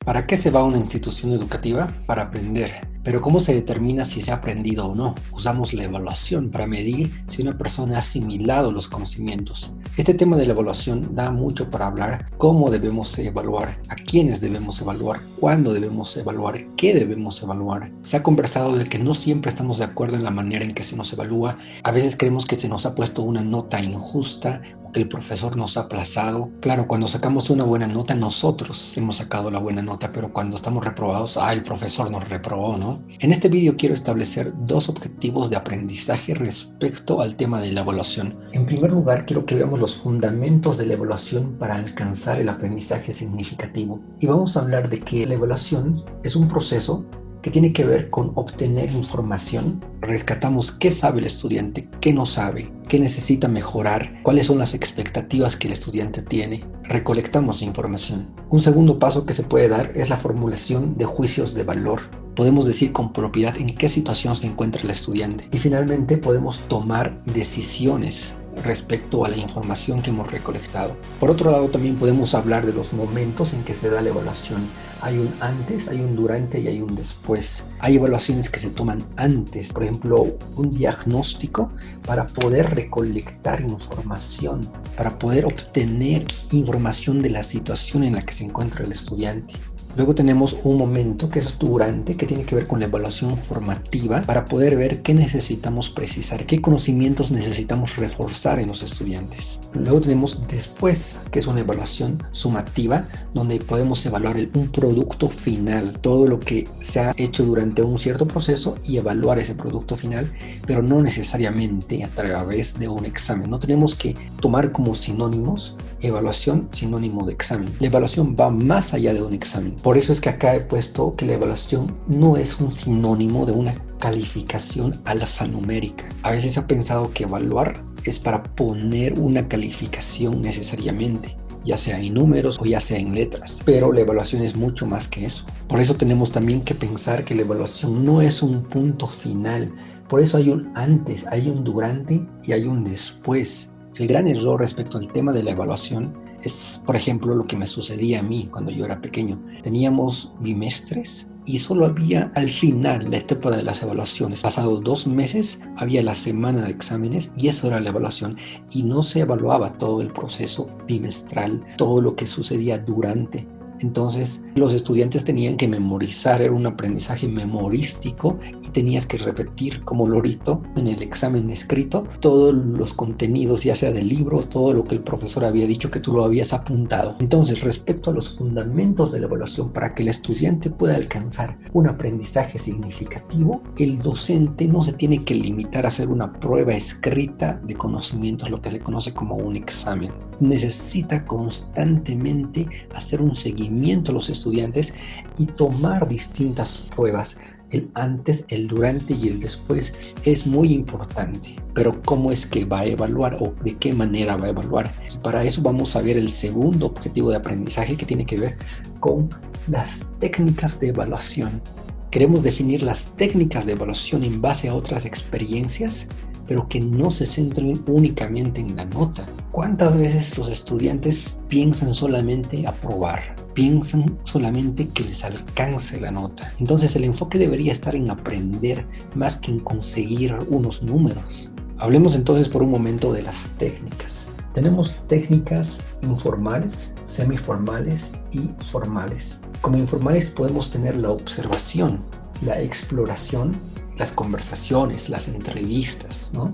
¿Para qué se va a una institución educativa? Para aprender. Pero ¿cómo se determina si se ha aprendido o no? Usamos la evaluación para medir si una persona ha asimilado los conocimientos. Este tema de la evaluación da mucho para hablar: cómo debemos evaluar, a quiénes debemos evaluar, cuándo debemos evaluar, qué debemos evaluar. Se ha conversado de que no siempre estamos de acuerdo en la manera en que se nos evalúa. A veces creemos que se nos ha puesto una nota injusta, que el profesor nos ha aplazado. Claro, cuando sacamos una buena nota, nosotros hemos sacado la buena nota, pero cuando estamos reprobados, el profesor nos reprobó, ¿no? En este vídeo quiero establecer dos objetivos de aprendizaje respecto al tema de la evaluación. En primer lugar, quiero que veamos los fundamentos de la evaluación para alcanzar el aprendizaje significativo. Y vamos a hablar de que la evaluación es un proceso que tiene que ver con obtener información. Rescatamos qué sabe el estudiante, qué no sabe, qué necesita mejorar, cuáles son las expectativas que el estudiante tiene. Recolectamos información. Un segundo paso que se puede dar es la formulación de juicios de valor. Podemos decir con propiedad en qué situación se encuentra el estudiante. Y finalmente podemos tomar decisiones respecto a la información que hemos recolectado. Por otro lado, también podemos hablar de los momentos en que se da la evaluación. Hay un antes, hay un durante y hay un después. Hay evaluaciones que se toman antes, por ejemplo, un diagnóstico para poder recolectar información, para poder obtener información de la situación en la que se encuentra el estudiante. Luego tenemos un momento que es durante, que tiene que ver con la evaluación formativa para poder ver qué necesitamos precisar, qué conocimientos necesitamos reforzar en los estudiantes. Luego tenemos después, que es una evaluación sumativa, donde podemos evaluar un producto final, todo lo que se ha hecho durante un cierto proceso y evaluar ese producto final, pero no necesariamente a través de un examen. No tenemos que tomar como sinónimos evaluación sinónimo de examen. La evaluación va más allá de un examen. Por eso es que acá he puesto que la evaluación no es un sinónimo de una calificación alfanumérica. A veces se ha pensado que evaluar es para poner una calificación necesariamente, ya sea en números o ya sea en letras, pero la evaluación es mucho más que eso. Por eso tenemos también que pensar que la evaluación no es un punto final. Por eso hay un antes, hay un durante y hay un después. El gran error respecto al tema de la evaluación es, por ejemplo, lo que me sucedía a mí cuando yo era pequeño. Teníamos bimestres y solo había al final la etapa de las evaluaciones. Pasados 2 meses había la semana de exámenes y eso era la evaluación, y no se evaluaba todo el proceso bimestral, todo lo que sucedía durante. Entonces los estudiantes tenían que memorizar, era un aprendizaje memorístico y tenías que repetir como lorito en el examen escrito todos los contenidos, ya sea del libro, todo lo que el profesor había dicho que tú lo habías apuntado. Entonces, respecto a los fundamentos de la evaluación para que el estudiante pueda alcanzar un aprendizaje significativo, el docente no se tiene que limitar a hacer una prueba escrita de conocimientos, lo que se conoce como un examen. Necesita constantemente hacer un seguimiento a los estudiantes y tomar distintas pruebas. El antes, el durante y el después es muy importante. Pero ¿cómo es que va a evaluar o de qué manera va a evaluar? Y para eso vamos a ver el segundo objetivo de aprendizaje, que tiene que ver con las técnicas de evaluación. Queremos definir las técnicas de evaluación en base a otras experiencias, pero que no se centren únicamente en la nota. ¿Cuántas veces los estudiantes piensan solamente aprobar? Piensan solamente que les alcance la nota. Entonces el enfoque debería estar en aprender más que en conseguir unos números. Hablemos entonces por un momento de las técnicas. Tenemos técnicas informales, semiformales y formales. Como informales podemos tener la observación, la exploración, las conversaciones, las entrevistas, ¿no?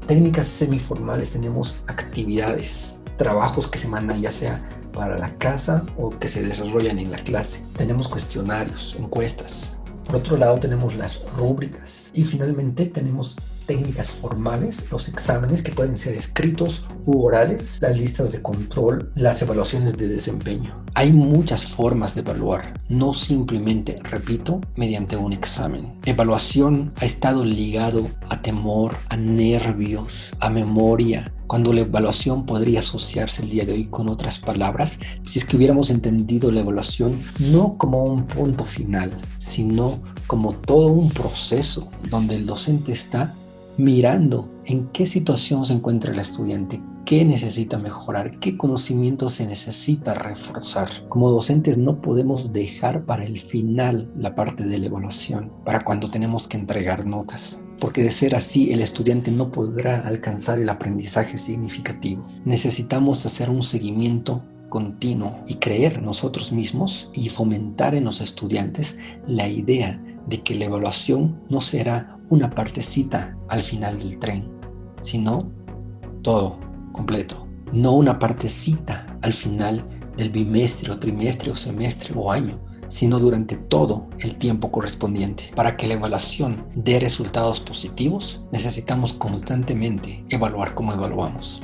Técnicas semiformales tenemos actividades, trabajos que se mandan ya sea para la casa o que se desarrollan en la clase. Tenemos cuestionarios, encuestas. Por otro lado tenemos las rúbricas y finalmente tenemos técnicas formales, los exámenes que pueden ser escritos u orales, las listas de control, las evaluaciones de desempeño. Hay muchas formas de evaluar, no simplemente, repito, mediante un examen. Evaluación ha estado ligado a temor, a nervios, a memoria, cuando la evaluación podría asociarse el día de hoy con otras palabras, si es que hubiéramos entendido la evaluación no como un punto final, sino como todo un proceso donde el docente está mirando en qué situación se encuentra el estudiante, qué necesita mejorar, qué conocimiento se necesita reforzar. Como docentes no podemos dejar para el final la parte de la evaluación, para cuando tenemos que entregar notas, porque de ser así el estudiante no podrá alcanzar el aprendizaje significativo. Necesitamos hacer un seguimiento continuo y creer nosotros mismos y fomentar en los estudiantes la idea de que la evaluación no será una partecita al final del tren, sino todo completo, no una partecita al final del bimestre o trimestre o semestre o año, sino durante todo el tiempo correspondiente. Para que la evaluación dé resultados positivos, necesitamos constantemente evaluar cómo evaluamos.